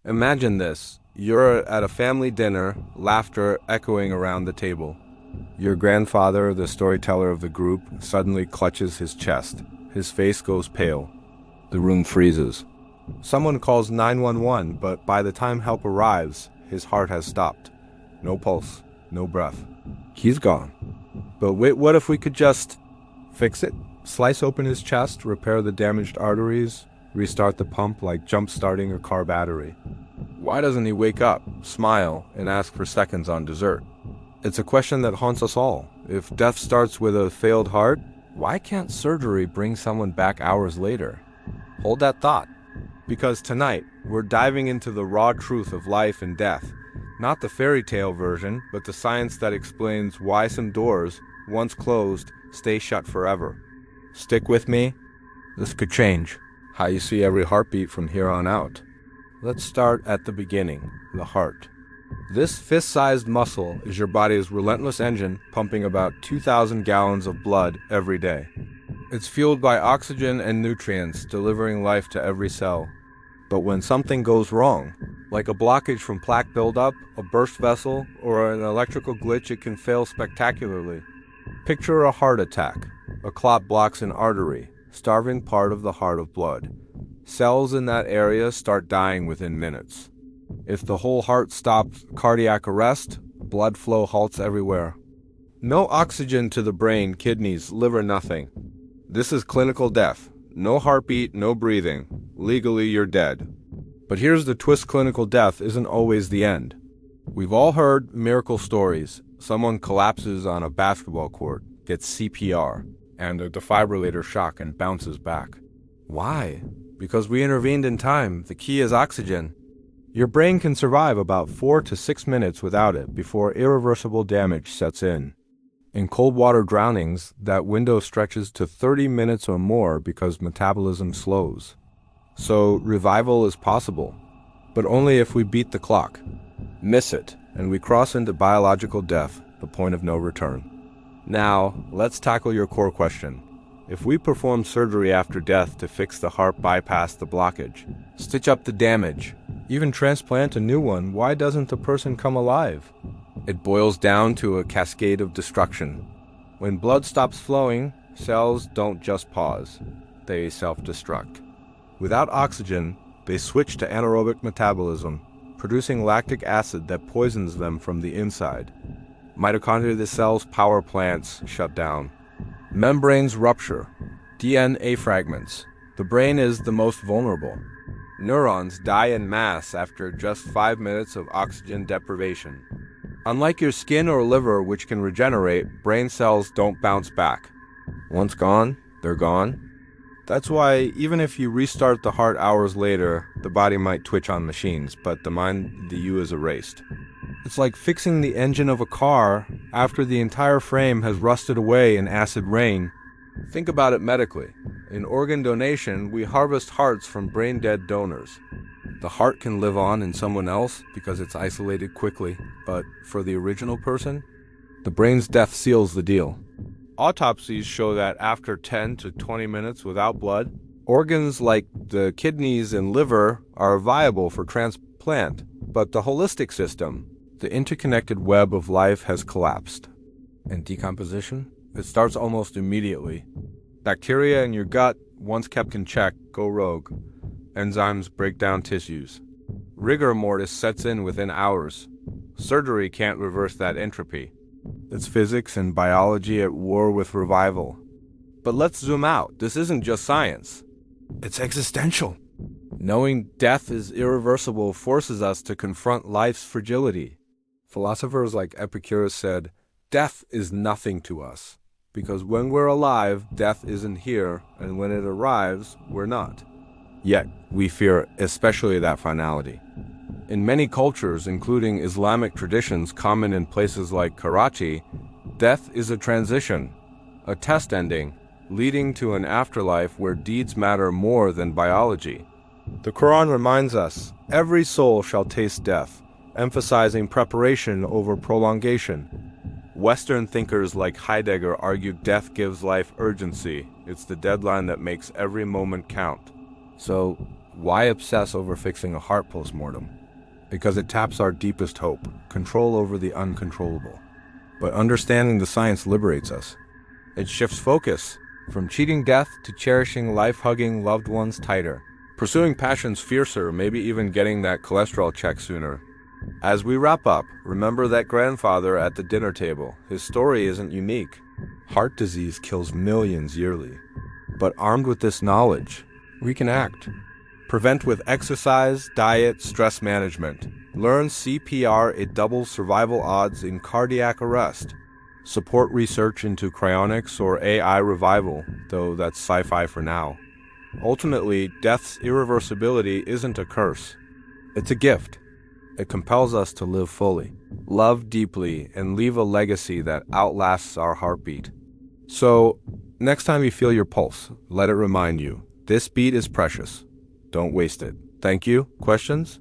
Imagine this. You're at a family dinner, laughter echoing around the table. Your grandfather, the storyteller of the group, suddenly clutches his chest. His face goes pale. The room freezes. Someone calls 911, but by the time help arrives, his heart has stopped. No pulse, no breath. He's gone. But wait, what if we could just fix it? Slice open his chest, repair the damaged arteries, restart the pump like jump-starting a car battery. Why doesn't he wake up, smile, and ask for seconds on dessert? It's a question that haunts us all. If death starts with a failed heart, why can't surgery bring someone back hours later? Hold that thought. Because tonight, we're diving into the raw truth of life and death. Not the fairy tale version, but the science that explains why some doors, once closed, stay shut forever. Stick with me. This could change how you see every heartbeat from here on out. Let's start at the beginning, the heart. This fist-sized muscle is your body's relentless engine pumping about 2,000 gallons of blood every day. It's fueled by oxygen and nutrients, delivering life to every cell. But when something goes wrong, like a blockage from plaque buildup, a burst vessel, or an electrical glitch, it can fail spectacularly. Picture a heart attack. A clot blocks an artery, starving part of the heart of blood. Cells in that area start dying within minutes. If the whole heart stops cardiac arrest, blood flow halts everywhere. No oxygen to the brain, kidneys, liver, nothing. This is clinical death. No heartbeat, no breathing. Legally, you're dead. But here's the twist: clinical death isn't always the end. We've all heard miracle stories. Someone collapses on a basketball court, gets CPR, and a defibrillator shock and bounces back. Why? Because we intervened in time. The key is oxygen. Your brain can survive about 4 to 6 minutes without it before irreversible damage sets in. In cold water drownings, that window stretches to 30 minutes or more because metabolism slows. So revival is possible, but only if we beat the clock. Miss it, and we cross into biological death, the point of no return. Now, let's tackle your core question. If we perform surgery after death to fix the heart, bypass the blockage, stitch up the damage, even transplant a new one, why doesn't the person come alive? It boils down to a cascade of destruction. When blood stops flowing, cells don't just pause, they self-destruct. Without oxygen, they switch to anaerobic metabolism, producing lactic acid that poisons them from the inside. Mitochondria, the cell's power plants, shut down. Membranes rupture. DNA fragments. The brain is the most vulnerable. Neurons die en masse after just 5 minutes of oxygen deprivation. Unlike your skin or liver, which can regenerate, brain cells don't bounce back. Once gone, they're gone. That's why even if you restart the heart hours later, the body might twitch on machines, but the mind, the you, is erased. It's like fixing the engine of a car after the entire frame has rusted away in acid rain. Think about it medically. In organ donation, we harvest hearts from brain-dead donors. The heart can live on in someone else because it's isolated quickly, but for the original person, the brain's death seals the deal. Autopsies show that after 10 to 20 minutes without blood, organs like the kidneys and liver are viable for transplant, but the holistic system, the interconnected web of life, has collapsed. And decomposition? It starts almost immediately. Bacteria in your gut, once kept in check, go rogue. Enzymes break down tissues. Rigor mortis sets in within hours. Surgery can't reverse that entropy. It's physics and biology at war with revival. But let's zoom out. This isn't just science. It's existential. Knowing death is irreversible forces us to confront life's fragility. Philosophers like Epicurus said, "Death is nothing to us, because when we're alive, death isn't here, and when it arrives, we're not." Yet, we fear especially that finality. In many cultures, including Islamic traditions common in places like Karachi, death is a transition, a test ending, leading to an afterlife where deeds matter more than biology. The Quran reminds us, "Every soul shall taste death," emphasizing preparation over prolongation. Western thinkers like Heidegger argued death gives life urgency. It's the deadline that makes every moment count. So, Why obsess over fixing a heart postmortem? Because it taps our deepest hope, control over the uncontrollable. But understanding the science liberates us. It shifts focus from cheating death to cherishing life, hugging loved ones tighter, pursuing passions fiercer, maybe even getting that cholesterol check sooner. As we wrap up, remember that grandfather at the dinner table. His story isn't unique. Heart disease kills millions yearly. But armed with this knowledge, we can act. Prevent with exercise, diet, stress management. Learn CPR, it doubles survival odds in cardiac arrest. Support research into cryonics or AI revival, though that's sci-fi for now. Ultimately, death's irreversibility isn't a curse. It's a gift. It compels us to live fully, love deeply, and leave a legacy that outlasts our heartbeat. So, next time you feel your pulse, let it remind you, this beat is precious. Don't waste it. Thank you. Questions?